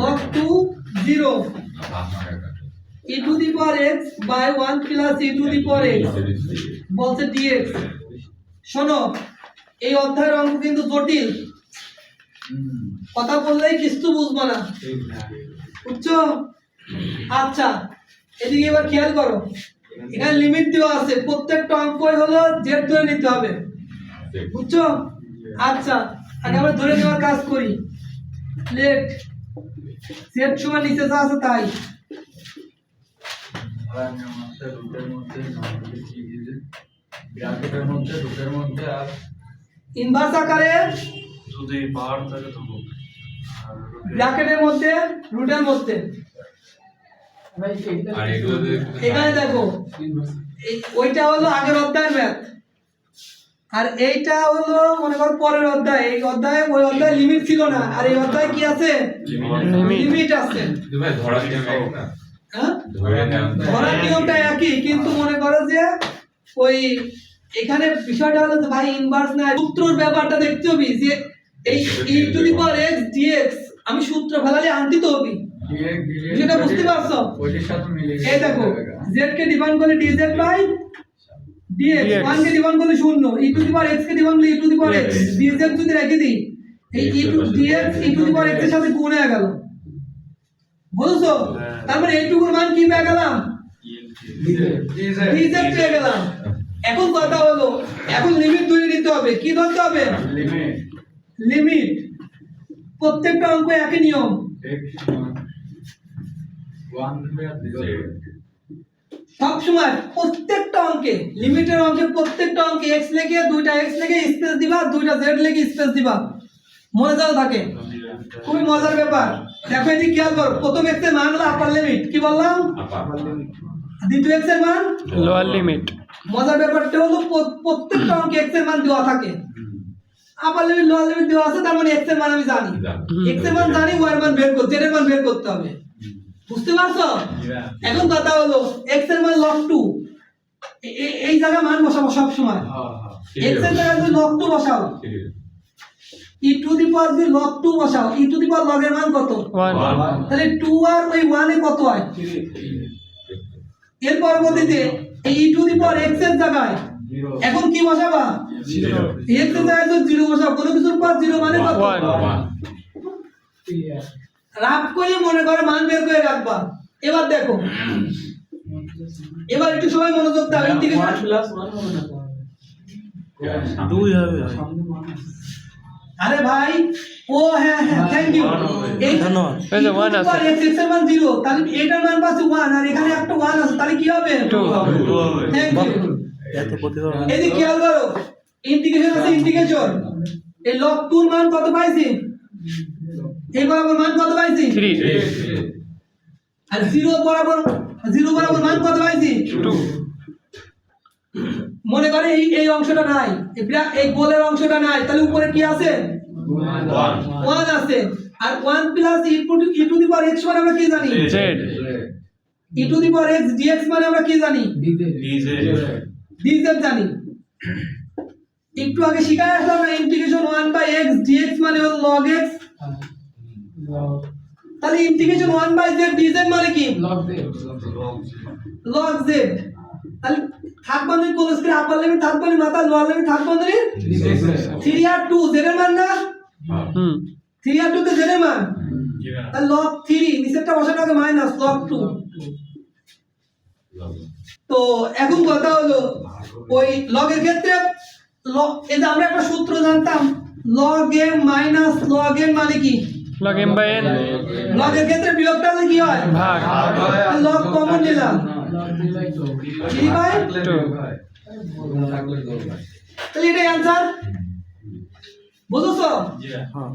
log 2 0 e to the power x by 1 plus e to the power x বলছে dx। শোনো এই অধ্যায়ের অঙ্ক কিন্তু জটিল, কথা বললেই কিছু বুঝবো না, বুঝছো? আচ্ছা এদিকে এবার খেয়াল করো, এখানে লিমিট দেওয়া আছে, প্রত্যেকটা অঙ্কই হলো জেড ধরে নিতে হবে, বুঝছো? আচ্ছা আগে আমরা ধরে নেওয়ার কাজ করি। লেট জেড সমান নিচে যা আছে তাই, ইনভার্স আকারে যদি পাওয়ার থাকে তো ব্র্যাকেটের মধ্যে রুটের মধ্যে। এখানে দেখো ওইটা হলো আগের অধ্যায়ের ম্যাথ, আর এইটা হলো মনে করো পরের অধ্যায়। এই অধ্যায়ে ওই অধ্যায়ে লিমিট ছিল না, আর এই অধ্যায়ে কি আছে? লিমিট আছে। হ্যাঁ ধরার নিয়মটা একই, কিন্তু মনে করো যে ওই এখানে বিষয়টা হলো যে ভাই ইনভার্স না, সূত্রর ব্যাপারটা দেখতে হবে যে এই e to the power x dx আমি সূত্র ফেলালে আনতে তো হবে, বিষয়টা বুঝতে পারছো? এই দেখো z কে ডিফাইন করলে dz বাই dx, 1 কে ডিফাইন করলে 0, e to the power x কে ডিফাইন করলে e to the power x, dz যদি রেখে দিই এই e to dx e to the power x এর সাথে গুণ হয়ে গেল, বুঝছো? তার মানে এইটুকুর মান কি পেয়ে গেলাম? dz পেয়ে গেলাম। এখন কথা হলো এখন লিমিট ধরে নিতে হবে। কি ধরতে হবে? লিমিট। প্রত্যেকটা অঙ্ক একই নিয়ম, সব সময় প্রত্যেকটা অঙ্কে লিমিটের অঙ্কে প্রত্যেকটা অঙ্কে x লিখে দুইটা x লিখে স্পেস দিবা, দুইটা z লিখে স্পেস দিবা, মনে যাও থাকে। খুবই মজার ব্যাপার। দেখো এদিকে খেয়াল করো, প্রথম x এর মান হলো আপার লিমিট, কি বললাম? দ্বিতীয় x এর মান লোয়ার লিমিট। মজার ব্যাপারটা হলো প্রত্যেকটা অঙ্কে x এর মান দেওয়া থাকে, আপার লিমিট লোয়ার লিমিট দেওয়া আছে, তার মানে x এর মান আমি জানি, x এর মান জানি, y এর মান বের করতে, z এর মান বের করতে হবে, বুঝতে পারছো? এখন কথা হলো x এর মান log 2, এই জায়গায় মান বসাবো সব সময়। x এর জায়গায় তুমি log 2 বসাও, e টু দি পাওয়ার যদি log 2 বসাও, e to the power log এর মান কত? 1। তাহলে 2 আর ওই 1 এ কত হয়? 3। এর পরবর্তীতে এই e to the power x এর জায়গায় এখন কি বসাবা? 0। x এর জায়গায় তো 0 বসাও, কোনো কিছুর পর 0 মানে কত? 1। রাফ করে মনে করে মান বের করে রাখবা। এবার দেখো, এবার একটু সময় মনোযোগ দাও। ইন্টিগ্রেশন প্লাস 1 হবে না, 2 হবে। আরে ভাই ও হ্যাঁ থ্যাংক ইউ। এই ধন্যবাদ। এই যে 1 আছে, x এর মান 0, তাহলে এটার মান পাচ্ছে 1, আর এখানে একটা 1 আছে, তাহলে কি হবে? 2 হবে। Thank you. এত প্রতিবার এই খেয়াল করো, ইন্টিগ্রেশন আছে, ইন্টিগ্রেশন এই log 2 এর মান কত পাইছি? এই বরাবর মান কত পাইছি? 3। আর 0 বরাবর মান কত পাইছি? 2। মনে করে এই অংশটা নাই, এই গোলের অংশটা নাই, তাহলে উপরে কি আছে? 1 আছে। আর 1 plus e to the power x মানে আমরা কি জানি? z। e to the power x dx মানে আমরা কি জানি? dz জানি। একটু আগে শিখায় আসলাম না, ইন্টিগ্রেশন 1/x dx মানে হলো log x, তাহলে ইন্টিগ্রেশন 1/z dz মানে কি? log z। তাহলে থাকবে না কোন স্কয়ার আপার লিমিট, থাকবে না মাথা লোয়ার লিমিট, থাকবে না 3 আর 2 z এর মান না? 3 আর 2 তে z এর মান, তাহলে log 3 নিচেরটা বসানো হবে মাইনাস log 2। তো এখন কথা হলো ওই log এর ক্ষেত্রে এই যে আমরা একটা সূত্র জানতাম, log m minus log n মানে কি? log m by n। log এর ক্ষেত্রে বিয়োগটা হলে কি হয়? ভাগ। log কমন নিলাম, 3/2। তাহলে এটাই आंसर, বুঝছো? হ্যাঁ।